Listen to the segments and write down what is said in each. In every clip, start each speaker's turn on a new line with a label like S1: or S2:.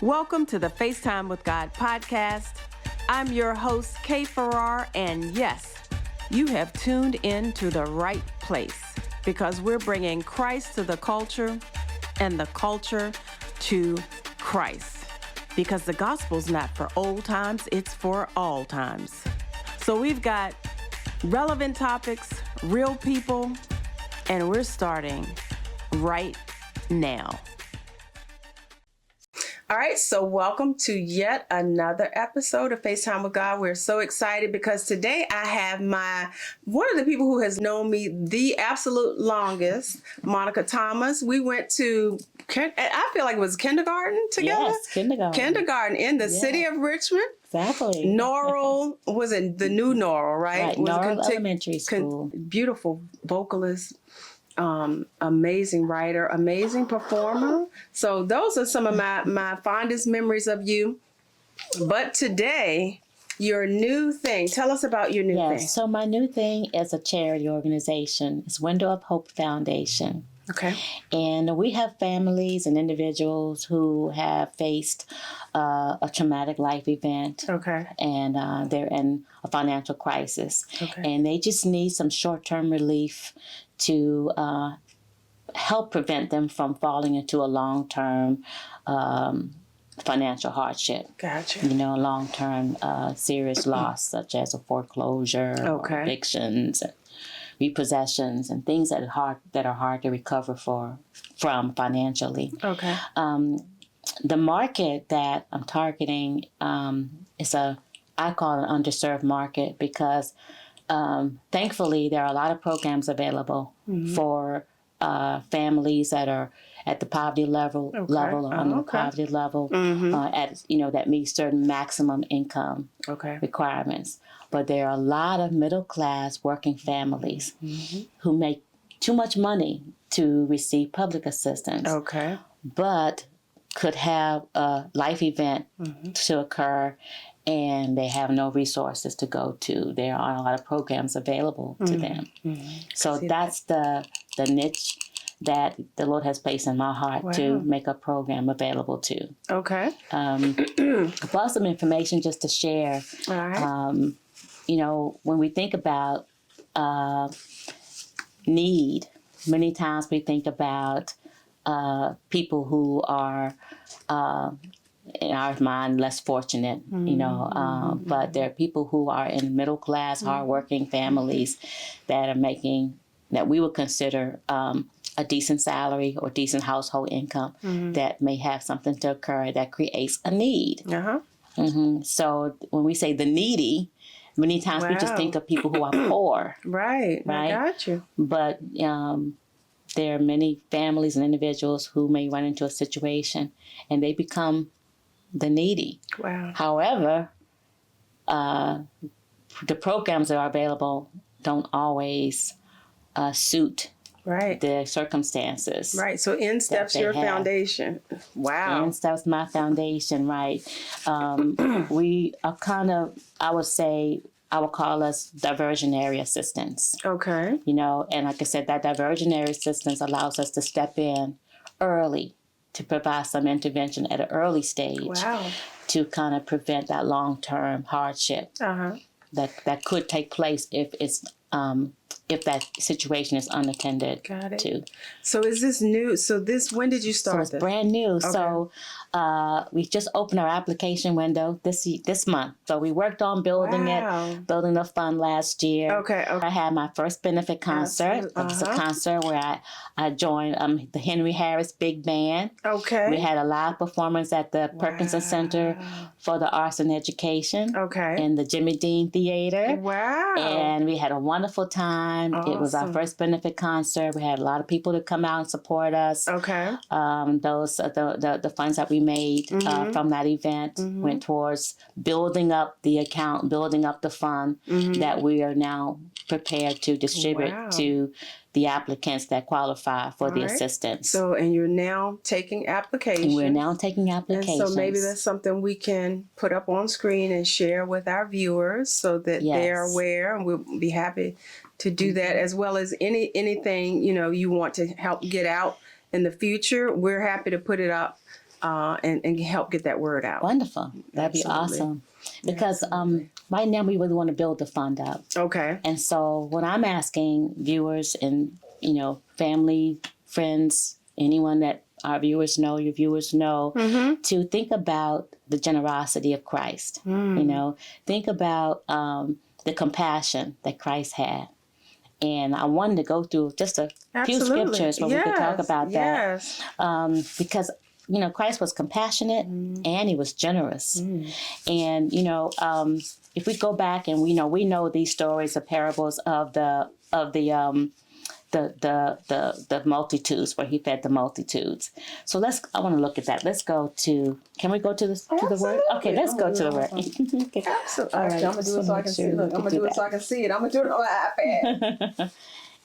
S1: Welcome to the FaceTime with God podcast. I'm your host, Kay Farrar, and yes, you have tuned in to the right place because we're bringing Christ to the culture and the culture to Christ because the gospel's not for old times, it's for all times. So we've got relevant topics, real people, and we're starting right now. All right, so welcome to yet another episode of FaceTime with God. We're so excited because today I have one of the people who has known me the absolute longest, Monica Thomas. We went to, I feel like it was kindergarten together?
S2: Yes, kindergarten.
S1: Kindergarten in the city of Richmond.
S2: Exactly.
S1: Norrell, was it the new Norrell, right?
S2: Right, Norrell Elementary School.
S1: Beautiful vocalist. Amazing writer, amazing performer. So those are some of my fondest memories of you. But today, your new thing. Tell us about your new thing.
S2: Yes, so my new thing is a charity organization. It's Window of Hope Foundation.
S1: Okay.
S2: And we have families and individuals who have faced a traumatic life event.
S1: Okay.
S2: And they're in a financial crisis.
S1: Okay.
S2: And they just need some short-term relief to help prevent them from falling into a long-term financial hardship.
S1: Gotcha.
S2: You know, long-term serious loss, such as a foreclosure, or evictions, and repossessions, and things that are hard to recover from financially.
S1: Okay.
S2: The market that I'm targeting is I call it an underserved market because thankfully, there are a lot of programs available for families that are at the poverty level or under the poverty level, that meet certain maximum income requirements. But there are a lot of middle class working families who make too much money to receive public assistance, but could have a life event to occur. And they have no resources to go to. There aren't a lot of programs available to them. So that's the niche that the Lord has placed in my heart to make a program available to.
S1: Okay.
S2: I brought some information just to share.
S1: All right.
S2: When we think about need, many times we think about people who are in our mind, less fortunate, but there are people who are in middle class, hardworking families that are making, that we would consider a decent salary or decent household income that may have something to occur that creates a need. So when we say the needy, many times we just think of people who are poor.
S1: Right. I got you.
S2: But there are many families and individuals who may run into a situation and they become the needy.
S1: Wow.
S2: However, the programs that are available don't always suit the circumstances.
S1: Right. So in steps your foundation. Wow.
S2: In steps my foundation, right. We are kind of, I would call us diversionary assistance.
S1: Okay.
S2: And like I said, that diversionary assistance allows us to step in early to provide some intervention at an early stage to kind of prevent that long-term hardship that could take place if that situation is unattended to.
S1: So is this new? When did you start this?
S2: So it's brand new. Okay. So we just opened our application window this month. So we worked on building building the fund last year. Okay. I had my first benefit concert. It was a concert where I joined the Henry Harris Big Band. Okay. We had a live performance at the Perkinson Center for the Arts and Education. Okay. In the Jimmy Dean Theater. Wow. And we had a wonderful time. Awesome. It was our first benefit concert. We had a lot of people to come out and support us. Okay. Those the funds that we made from that event went towards building up the account, building up the fund that we are now prepared to distribute to the applicants that qualify for the assistance.
S1: So, and you're now taking applications.
S2: And we're now taking applications.
S1: And so maybe that's something we can put up on screen and share with our viewers so that they're aware, and we'll be happy to do that, as well as anything you want to help get out in the future. We're happy to put it up and help get that word out.
S2: Wonderful. That'd be awesome. Because right now we really want to build the fund up.
S1: Okay.
S2: And so what I'm asking viewers and, family, friends, anyone that our viewers know, your viewers know, to think about the generosity of Christ. Think about the compassion that Christ had. And I wanted to go through just a few scriptures where we could talk about that. Because, Christ was compassionate and he was generous. And, if we go back and we know these stories, the parables of the multitudes, where he fed the multitudes. So I want to look at that. Let's go to, can we go to the word? Okay, let's go to the word.
S1: Okay. Absolutely.
S2: All right,
S1: I'm going to do it so I can see it. Look, I'm going to do it so I can see it. I'm going to do it on my iPad.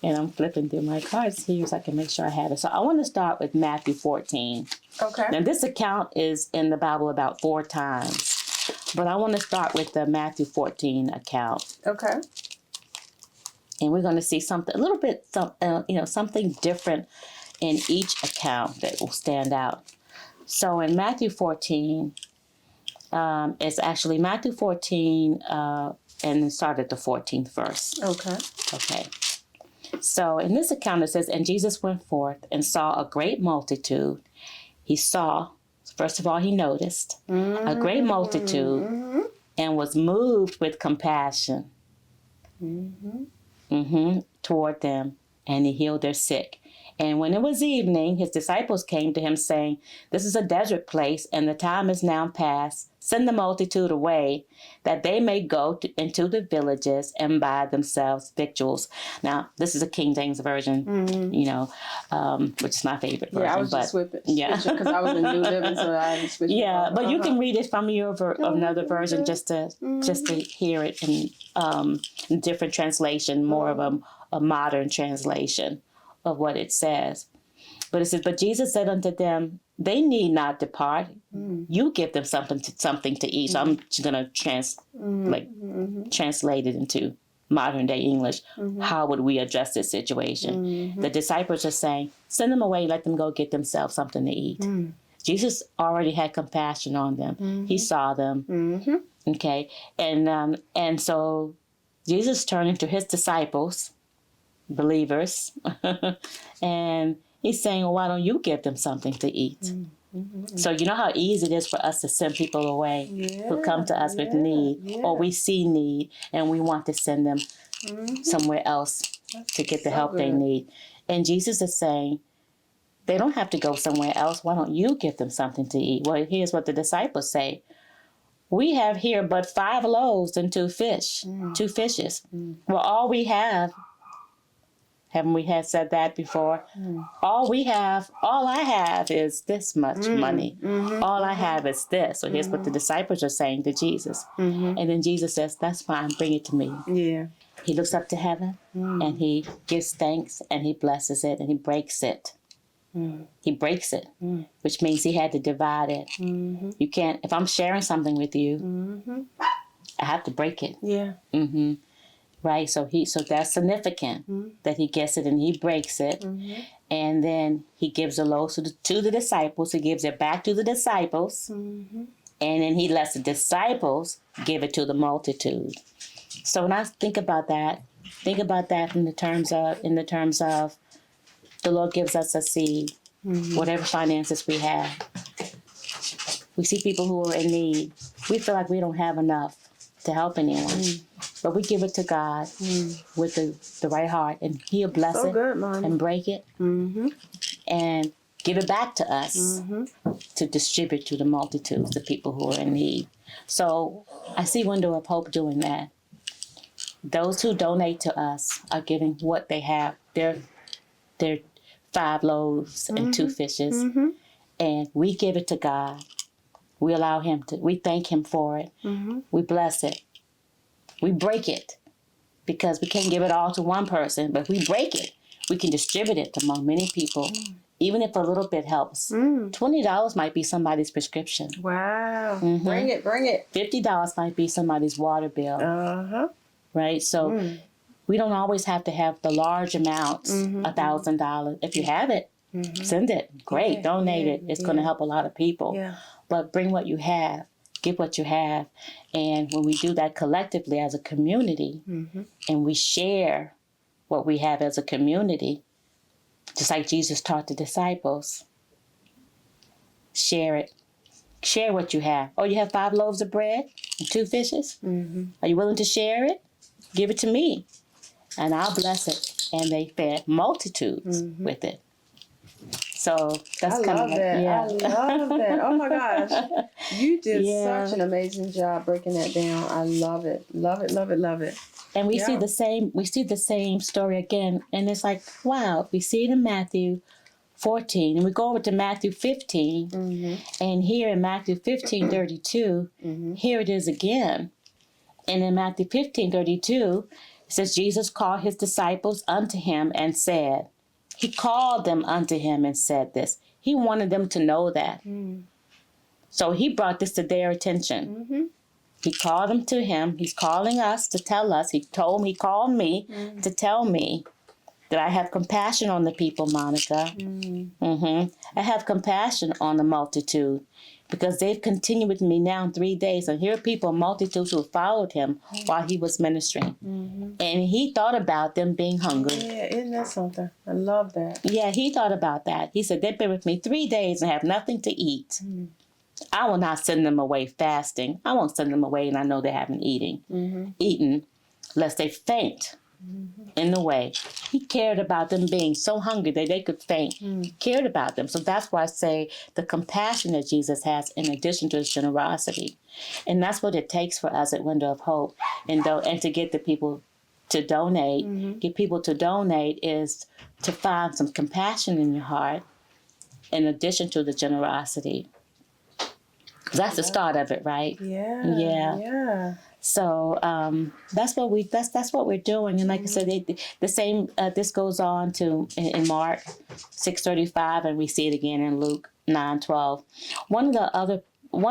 S2: And I'm flipping through my cards here so I can make sure I have it. So I want to start with Matthew 14.
S1: Okay.
S2: Now this account is in the Bible about 4 times, but I want to start with the Matthew 14 account.
S1: Okay.
S2: And we're going to see something, a little bit, something different in each account that will stand out. So in Matthew 14, it's actually Matthew 14 and it started the 14th verse.
S1: Okay.
S2: Okay. So in this account it says, and Jesus went forth and saw a great multitude. He saw, first of all, he noticed a great multitude and was moved with compassion. Toward them, and he healed their sick. And when it was evening, his disciples came to him, saying, this is a desert place, and the time is now past. Send the multitude away, that they may go into the villages and buy themselves victuals. Now, this is a King James version, which is my favorite version.
S1: Yeah, I was just switching because I was in New Living, so I was switching.
S2: Yeah, but you can read it from your another version just to hear it in different translation, more of a modern translation of what it says. But it says, but Jesus said unto them, they need not depart. You give them something to eat. So I'm going to translate it into modern day English. How would we address this situation? The disciples are saying, send them away, let them go get themselves something to eat. Jesus already had compassion on them. He saw them. Okay. And so Jesus turning to his disciples, believers, and he's saying, well, why don't you give them something to eat? So you know how easy it is for us to send people away who come to us with need, or we see need and we want to send them somewhere else to get the help they need. And Jesus is saying, they don't have to go somewhere else. Why don't you give them something to eat? Well, here's what the disciples say. We have here but 5 loaves and 2 fishes. Well, all we have, haven't we had said that before? All I have is this much money. All I have is this. So here's what the disciples are saying to Jesus. And then Jesus says, that's fine, bring it to me. Yeah. He looks up to heaven and he gives thanks and he blesses it and he breaks it. He breaks it, which means he had to divide it. You can't, if I'm sharing something with you, I have to break it. Yeah. Right, so that's significant that he gets it and he breaks it, and then he gives the loaves to the disciples. He gives it back to the disciples, and then he lets the disciples give it to the multitude. So when I think about that in the terms of the Lord gives us a seed, whatever finances we have. We see people who are in need. We feel like we don't have enough to help anyone. But we give it to God with the right heart, and he'll bless it and break it and give it back to us to distribute to the multitudes, the people who are in need. So I see Window of Hope doing that. Those who donate to us are giving what they have. Their 5 loaves and 2 fishes. And we give it to God. We allow him to, we thank him for it. We bless it. We break it because we can't give it all to one person, but if we break it, we can distribute it among many people, even if a little bit helps. $20 might be somebody's prescription. Wow. Bring it. $50 might be somebody's water bill. Right? So we don't always have to have the large amounts, $1,000. If you have it, Send it. Great.
S1: Yeah,
S2: Donate
S1: yeah,
S2: it. It's going to help a lot of people.
S1: Yeah.
S2: But bring what you have. Give what you have. And when we do that collectively as a community, and we share what we have as a community, just like Jesus taught the disciples, share it. Share what you have. Oh, you have 5 loaves of bread and 2 fishes? Are you willing to share it? Give it to me, and I'll bless it. And they fed multitudes with it. So that's
S1: I
S2: kind
S1: love
S2: of
S1: that.
S2: yeah.
S1: I love that. Oh my gosh. You did
S2: Yeah.
S1: such an amazing job breaking that down. I love it. Love it, love it, love it.
S2: And we
S1: Yeah.
S2: see the same story again, and it's like, wow, we see it in Matthew 14, and we go over to Matthew 15, and here in Matthew 15:32, here it is again. And in Matthew 15:32, it says, Jesus called his disciples unto him and said, he called them unto him and said this. He wanted them to know that. So he brought this to their attention. He called them to him. He's calling us to tell us. He called me to tell me that I have compassion on the people, Monica. I have compassion on the multitude because they've continued with me now 3 days. And here are people, multitudes who followed him while he was ministering. And he thought about them being hungry.
S1: Yeah, isn't that something? I love that.
S2: Yeah, he thought about that. He said, they've been with me 3 days and have nothing to eat. I will not send them away fasting. I won't send them away and I know they haven't eaten, lest they faint in the way. He cared about them being so hungry that they could faint. He cared about them. So that's why I say the compassion that Jesus has in addition to his generosity. And that's what it takes for us at Window of Hope. And to get the people to donate, get people to donate is to find some compassion in your heart in addition to the generosity. That's the start of it, right?
S1: Yeah.
S2: So that's what we're doing, and like I said, the same. This goes on to in Mark 6:35, and we see it again in Luke 9:12. One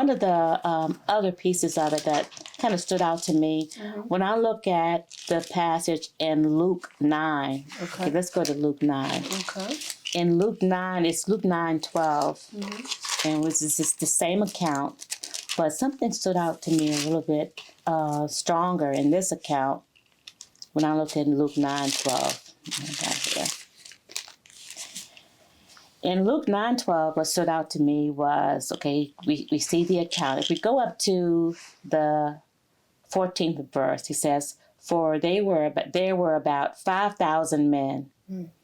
S2: of the other pieces of it that kind of stood out to me when I look at the passage in Luke 9. Okay, let's go to Luke 9.
S1: Okay.
S2: In Luke 9, it's Luke 9:12. And it was just the same account, but something stood out to me a little bit stronger in this account when I looked at Luke 9:12. In Luke 9:12, what stood out to me was, okay, we see the account. If we go up to the 14th verse, he says, for there were about 5,000 men.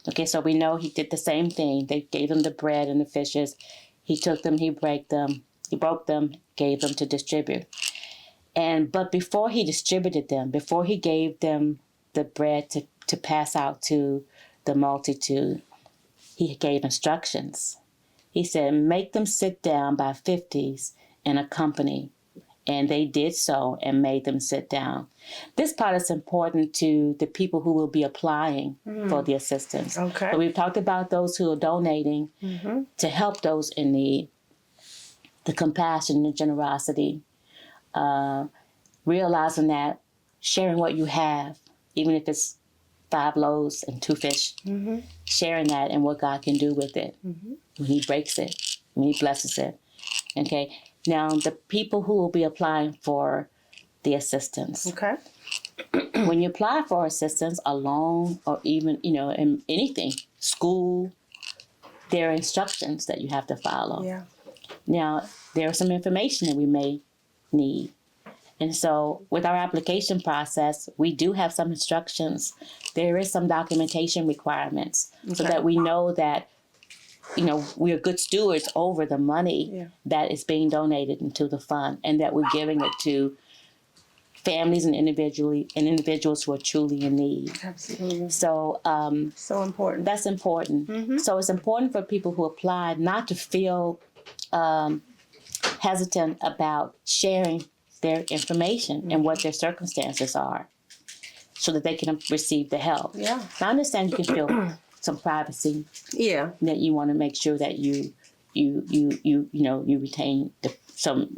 S2: Okay, so we know he did the same thing. They gave them the bread and the fishes. He took them, he broke them, gave them to distribute. But before he distributed them, before he gave them the bread to pass out to the multitude, he gave instructions. He said, make them sit down by 50s in a company. And they did so and made them sit down. This part is important to the people who will be applying for the assistance.
S1: Okay.
S2: So we've talked about those who are donating to help those in need, the compassion and generosity, realizing that sharing what you have, even if it's 5 loaves and 2 fish, sharing that and what God can do with it when he breaks it, when he blesses it. Okay. Now, the people who will be applying for the assistance.
S1: Okay.
S2: When you apply for assistance, a loan, or even, in anything, school, there are instructions that you have to follow.
S1: Yeah.
S2: Now, there is some information that we may need. And so with our application process, we do have some instructions. There is some documentation requirements so that we know that we're good stewards over the money that is being donated into the fund, and that we're giving it to families and individuals who are truly in need.
S1: Absolutely.
S2: So
S1: so important.
S2: That's important. So it's important for people who apply not to feel hesitant about sharing their information and what their circumstances are, so that they can receive the help. I understand you can feel some privacy. That you want to make sure that you you retain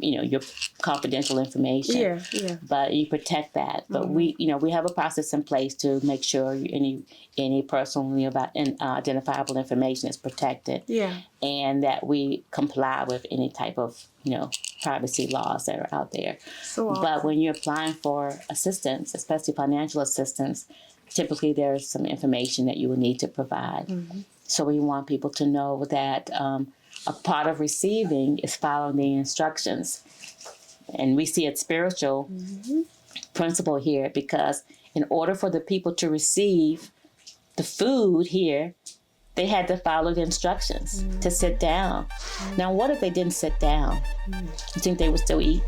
S2: your confidential information.
S1: Yeah.
S2: But you protect that. But we have a process in place to make sure any personally identifiable information is protected.
S1: Yeah.
S2: And that we comply with any type of privacy laws that are out there.
S1: So awesome.
S2: But when you're applying for assistance, especially financial assistance, typically there's some information that you will need to provide.
S1: Mm-hmm.
S2: So we want people to know that a part of receiving is following the instructions. And we see a spiritual principle here, because in order for the people to receive the food here, they had to follow the instructions to sit down. Now, what if they didn't sit down? You think they would still eat?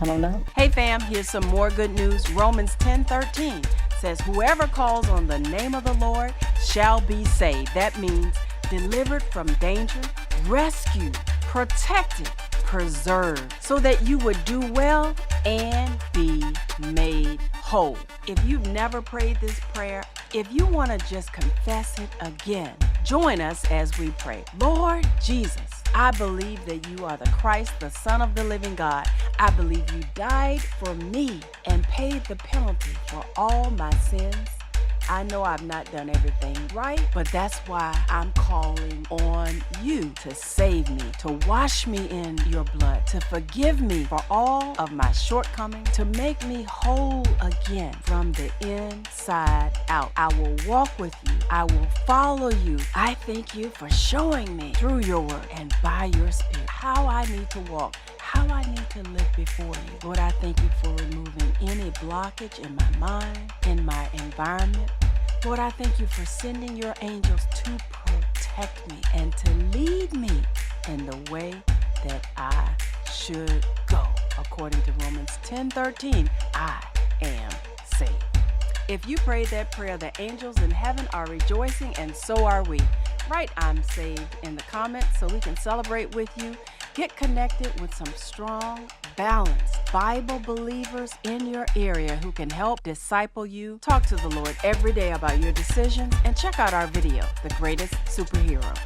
S2: I don't know.
S1: Hey fam, here's some more good news. Romans 10:13 says, whoever calls on the name of the Lord shall be saved. That means delivered from danger, rescued, protected, preserved, so that you would do well and be made whole. If you've never prayed this prayer, if you want to just confess it again, join us as we pray. Lord Jesus, I believe that you are the Christ, the Son of the living God. I believe you died for me and paid the penalty for all my sins. I know I've not done everything right, but that's why I'm calling on you to save me, to wash me in your blood, to forgive me for all of my shortcomings, to make me whole again from the inside out. I will walk with you. I will follow you. I thank you for showing me through your word and by your spirit how I need to walk, how I need to live before you. Lord, I thank you for removing any blockage in my mind, in my environment. Lord, I thank you for sending your angels to protect me and to lead me in the way that I should go. According to Romans 10:13, I am saved. If you prayed that prayer, the angels in heaven are rejoicing, and so are we. Write "I'm saved" in the comments so we can celebrate with you. Get connected with some strong, balanced Bible believers in your area who can help disciple you. Talk to the Lord every day about your decisions and check out our video, The Greatest Superhero.